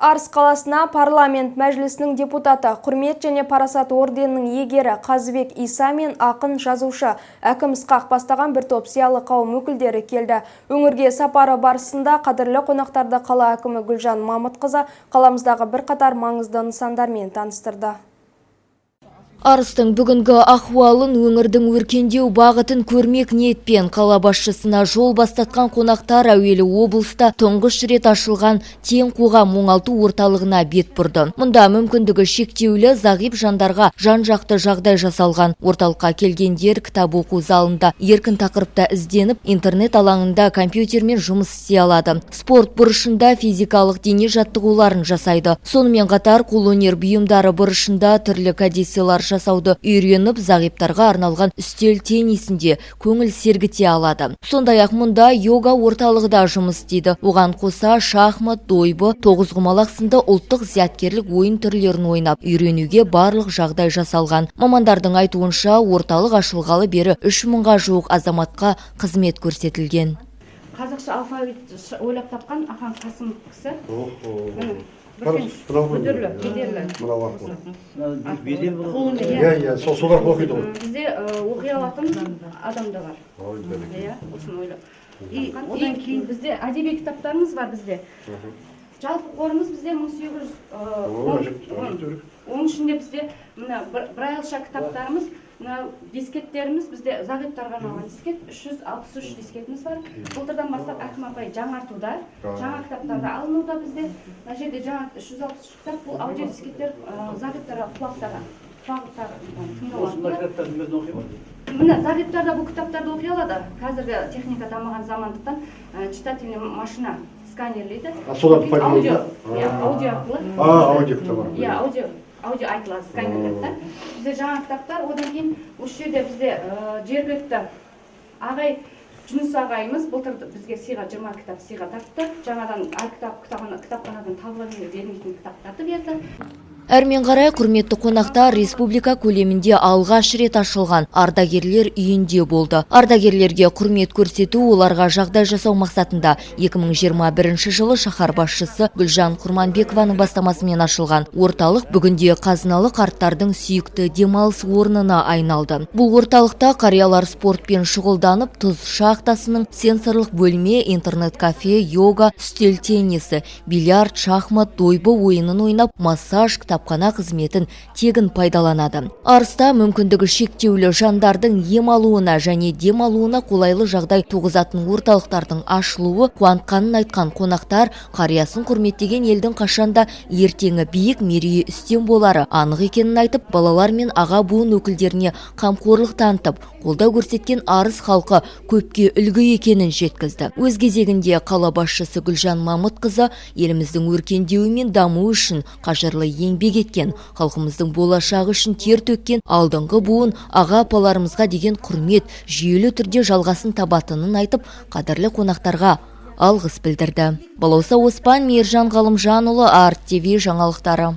Арыс қаласына парламент мәжілісінің депутаты, құрмет және парасат орденінің иегері Қазыбек Иса мен ақын жазушы Әкім Ысқақ бастаған бір топ зиялы қауым өкілдері келді. Өңірге сапары барысында қадірлі қонақтарды қала әкімі Гүлжан Мамытқызы қаламыздағы бірқатар маңызды нысандармен таныстырды. Арыстың бүгінгі ахуалын, өңірдің өркендеу бағытын көрмек ниетпен қала басшысына жол бастатқан қонақтар әуелі облыста тұңғыш рет ашылған тең қоғам оңалту орталығына бет бұрды. Мұнда мүмкіндігі шектеулі зағип жандарға жан-жақты жағдай жасалған. Орталыққа келгендер кітап оқу залында еркін тақырыпта ізденіп, интернет алаңында компьютермен жұмыс істей алады. Спорт бұрышында физикалық дене жаттығуларын жасайды. Сонымен қатар қолөнер бұйымдары бұрышында түрлі кәдесыйлар жасауды үйреніп, зағиптарға арналған үстел теннисінде көңіл сергіте алады. Сондай-ақ мұнда йога орталығы да жұмыс істейді. Оған қоса шахмат, дойбы, тоғызқұмалақ сынды ұлттық зияткерлік ойын түрлерін ойнап, үйренуге барлық жағдай жасалған. Мамандардың айтуынша, орталық ашылғалы бері 3000-ға жуық азаматқа қызмет көрсетілген. Қазақша алфавит ойлап тапқан Ахан Қасымов кісі. Бедерлі. Солар оқиды ғой. Бізде оқи алатын адам да бар. Осыны ойлап. Одан кейін бізде әдеби кітаптарымыз бар бізде. Жалпы қорымыз бізде 1810. Оның ішінде бізде брайлша кітаптарымыз, дискеттеріміз бізде зағиптарға арналған дискет 363 дискетіміз бар. Былтырдан бастап әкім апай жаңартуда, жаңа кітаптарды алынуда бізде. Мына жерде жаңа 363 кітап, бұл аудио дискеттер зағиптарға құлақтарға. Міне зағиптарда бұл кітаптарды оқи алады. Қазіргі техника дамыған замандықтан читательный машина сканерлейді. Соларды пайдалануда? Аудио арқылы. Аудио кітабы. Аудио айтылады сканерлерді. Бізде жаңа кітаптар, одан кейін осы жерде бізде жергілікті ағай Жүніс ағайымыз былтыр бізге сыйға 20 кітап сыйға тартты. Жаңадан кітапханадан табылып бермейтін кітаптарды берді. Әрмен қарай құрметті қонақтар республика көлемінде алғаш рет ашылған ардагерлер үйінде болды. Ардагерлерге құрмет көрсету, оларға жағдай жасау мақсатында 2021 жылы шаһар басшысы Гүлжан Құрманбекованың бастамасымен ашылған. Орталық бүгінде қазыналы қарттардың сүйікті демалыс орнына айналды. Бұл орталықта қариялар спортпен шұғылданып, тұз шахтасының, сенсорлық бөлме, интернет-кафе, йога, үстел теннисі, бильярд, шахмат, дойбы ойынын ойнап, массаж, кітапхана қызметін тегін пайдаланады. Арыста мүмкіндігі шектеулі жандардың ем алуына және дем алуына қолайлы жағдай туғызатын орталықтардың ашылуы қуантқанын айтқан қонақтар, қариясын құрметтеген елдің қашанда ертеңі биік мерейі үстем болары анық екенін айтып, балалар мен аға буын өкілдеріне қамқорлық танытып, қолдау көрсеткен Арыс халқы көпке үлгі екенін жеткізді. Өз кезегінде қала басшысы Гүлжан Мамытқызы еліміздің өркендеуі мен дамуы үшін қажырлы еңбек еткен, халқымыздың болашағы үшін тер төккен алдыңғы буын аға апаларымызға деген құрмет жүйелі түрде жалғасын табатынын айтып, қадірлі қонақтарға алғыс білдірді. Балауса Оспан, Мейіржан Ғалымжанұлы, Арт ТВ жаңалықтары.